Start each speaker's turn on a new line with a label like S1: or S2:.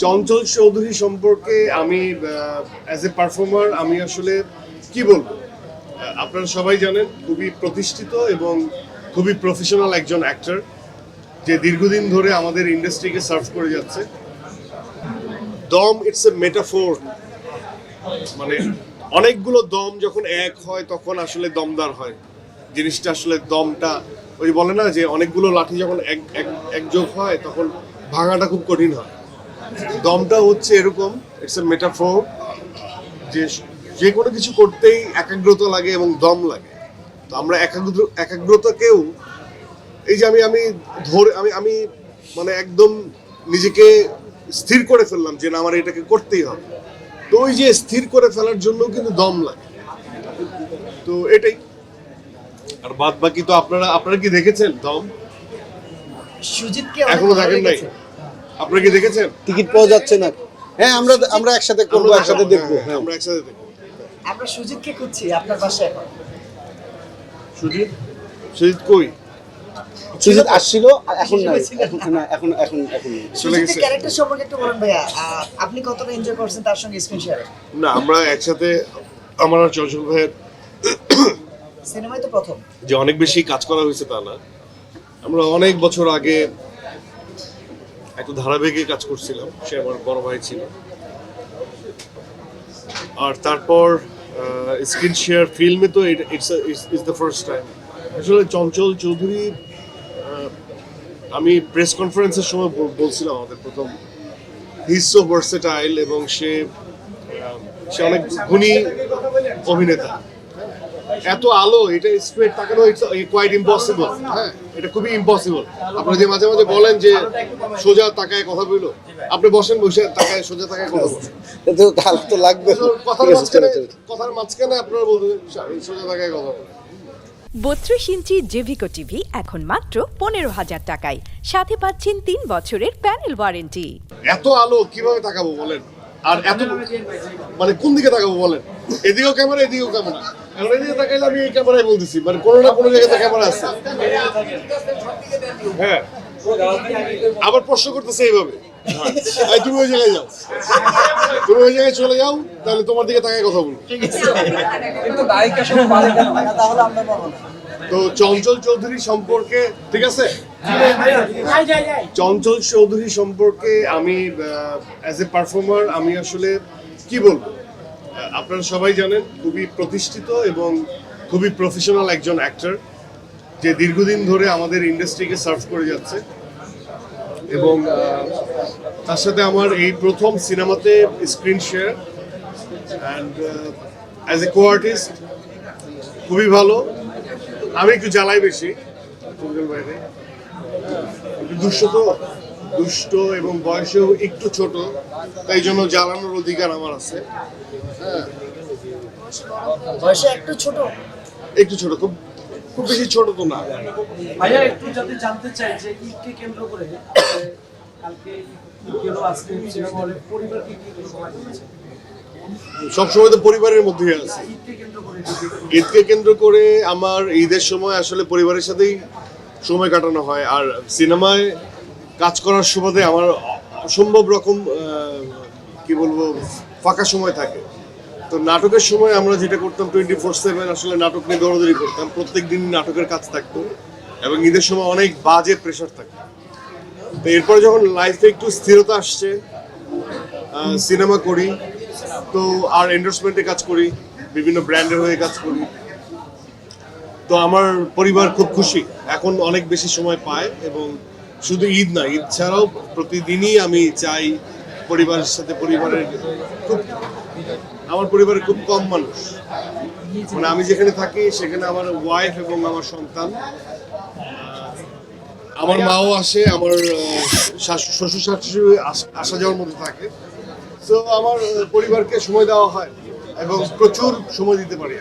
S1: চঞ্চল চৌধুরী সম্পর্কে আমি as a performer আমি আসলে কি বলবো, আপনারা সবাই জানেন খুবই প্রতিষ্ঠিত এবং খুবই প্রফেশনাল একজন অ্যাক্টর যে দীর্ঘদিন ধরে আমাদের ইন্ডাস্ট্রিকে সার্ভ করে যাচ্ছে। দম ইটস এ মেটাফোর, মানে অনেকগুলো দম যখন এক হয় তখন আসলে দমদার হয় জিনিসটা। আসলে দমটা ওই বলে না যে অনেকগুলো লাঠি যখন একযোগ হয় তখন ভাঙাটা খুব কঠিন হয়। দমটা হচ্ছে এরকম, ইটস এ মেটাফোর যে যে কোনো কিছু করতেই একাগ্রতা লাগে এবং দম লাগে। তো আমরা একাগ্রতাকেও এই যে আমি আমি ধরে আমি আমি মানে একদম নিজেকে স্থির করে ফেললাম যে না আমার এটাকে করতেই হবে। তো ওই যে স্থির করে ফেলার জন্য কিন্তু দম লাগে। তো এটাই। আর বাদ বাকি তো আপনারা কি দেখেছেন দম?
S2: সুজিতকে
S1: এখনো দেখেন নাই? আপনারা কি দেখেছেন?
S3: টিকিট পাওয়া যাচ্ছে না। হ্যাঁ, আমরা একসাথে করবো, একসাথে দেখবো।
S1: আমরা একসাথে দেখবো।
S2: আমরা সুজিতকে খুঁজছি আপনার বাসায় এখন।
S1: সুজিত কই?
S3: সুজিত আসছিল, এখন নাই, এখন
S1: চলে গেছে।
S2: ক্যারেক্টার সম্পর্কে একটু বলুন ভাইয়া, আপনি কতটা এনজয় করছেন তার সঙ্গে স্ক্রিন শেয়ার?
S1: না, আমরা একসাথে আমার আর চঞ্চল ভাইয়ের
S2: সিনেমায় তো প্রথম
S1: যে অনেক বেশি কাজ করা হয়েছে তা না। আমরা অনেক বছর আগে একটা ধারাবাহিকে কাজ করছিলাম, সে আমার বড় ভাই ছিল। আর তারপর স্ক্রিন শেয়ার ফিল্মে তো ইটস দ্য ফার্স্ট টাইম। আসলে চঞ্চল চৌধুরী, আমি প্রেস কনফারেন্সের সময় বলছিলাম আমাদের প্রথম, হি ইজ সো ভার্সেটাইল এবং সে অনেক গুণী অভিনেতা। এত আলো, এটা স্ট্রেট তাকানো কোয়াইট ইম্পসিবল। হ্যাঁ, এটা খুবই ইম্পসিবল। আপনারা যে মাঝে মাঝে বলেন যে সোজা তাকায় কথা বললো, আপনি বসে তাকায় সোজা তাকায় কথা বলেন,
S3: তো লাগবে।
S1: কথার মাঝখানে আপনারা বলবেন সোজা তাকায় কথা বলেন।
S4: 32 ইঞ্চি জেভিকো টিভি এখন মাত্র 15,000 টাকায়, সাথে পাচ্ছেন 3 বছরের প্যানেল ওয়ারেন্টি।
S1: এত আলো কিভাবে তাকাবো বলেন? আর এত মানে কোন দিকে তাকাবো বলেন? এদিকেও ক্যামেরা, এদিকেও ক্যামেরা। এখন এদিকে তাকাইলে আমি এই ক্যামেরায় বলতেছি, মানে কোনো না কোনো জায়গায় ক্যামেরা আছে। হ্যাঁ, আবার প্রশ্ন করতেছে এইভাবে, তুমি ওই জায়গায় যাও, তুমি ওই জায়গায় চলে যাও, তাহলে তোমার দিকে তাকায় কথা বলবো। তো চঞ্চল চৌধুরী সম্পর্কে, ঠিক আছে, চঞ্চল চৌধুরী সম্পর্কে আমি অ্যাজ এ পারফর্মার আমি আসলে কি বলবো, আপনারা সবাই জানেন খুবই প্রতিষ্ঠিত এবং খুবই প্রফেশনাল একজন অ্যাক্টর যে দীর্ঘদিন ধরে আমাদের ইন্ডাস্ট্রিকে সার্ভ করে যাচ্ছে। এবং তার সাথে আমার এই প্রথম সিনেমাতে screen share, and as a co artist খুবই ভালো। আমি একটু জ্বালাই বেশি, বাইরে একটু দুষ্ট এবং বয়সেও একটু ছোট, তাই জন্য জ্বালানোর অধিকার আমার আছে। হ্যাঁ,
S2: বয়সে একটু ছোট,
S1: খুব বেশি ছোট তো না।
S5: ভাইয়া একটু যদি জানতে চাই যে ঈদকে কেন্দ্র করে কালকে ঈদ গেল, আজকে সিনেমা হলে পরিবারকে কি সময় দিয়েছে?
S1: সবসময় তো পরিবারের মধ্যেই আছে। ঈদকে কেন্দ্র করে আমার ঈদের সময় আসলে পরিবারের সাথেই সময় কাটানো হয়। আর সিনেমায় কাজ করার সুবাদে আমার অসম্ভব রকম কি বলবো ফাঁকা সময় থাকে। তো নাটকের সময় আমরা যেটা করতাম 24/7 আসলে নাটক নিয়ে দৌড়াদৌড়ি করতাম, প্রত্যেক দিন নাটকের কাজ থাকতো এবং ঈদের সময় অনেক বাজে প্রেশার থাকতো। তো এরপরে যখন লাইফে একটু স্থিরতা আসছে, সিনেমা করি, তো আর এন্ডোর্সমেন্টে কাজ করি, বিভিন্ন ব্র্যান্ডের হয়ে কাজ করি, তো আমার পরিবার খুব খুশি, এখন অনেক বেশি সময় পায়। এবং শুধু ঈদ না, ঈদ ছাড়াও প্রতিদিনই আমি চাই পরিবারের সাথে, আমার পরিবারে খুব কম মানুষ, মানে আমি যেখানে থাকি সেখানে আমার ওয়াইফ এবং আমার সন্তান, আমার মাও আসে, আমার শ্বশুর শাশুড়ি আসা যাওয়ার মধ্যে থাকে। তো আমার পরিবারকে সময় দেওয়া হয় এবং প্রচুর সময় দিতে পারি।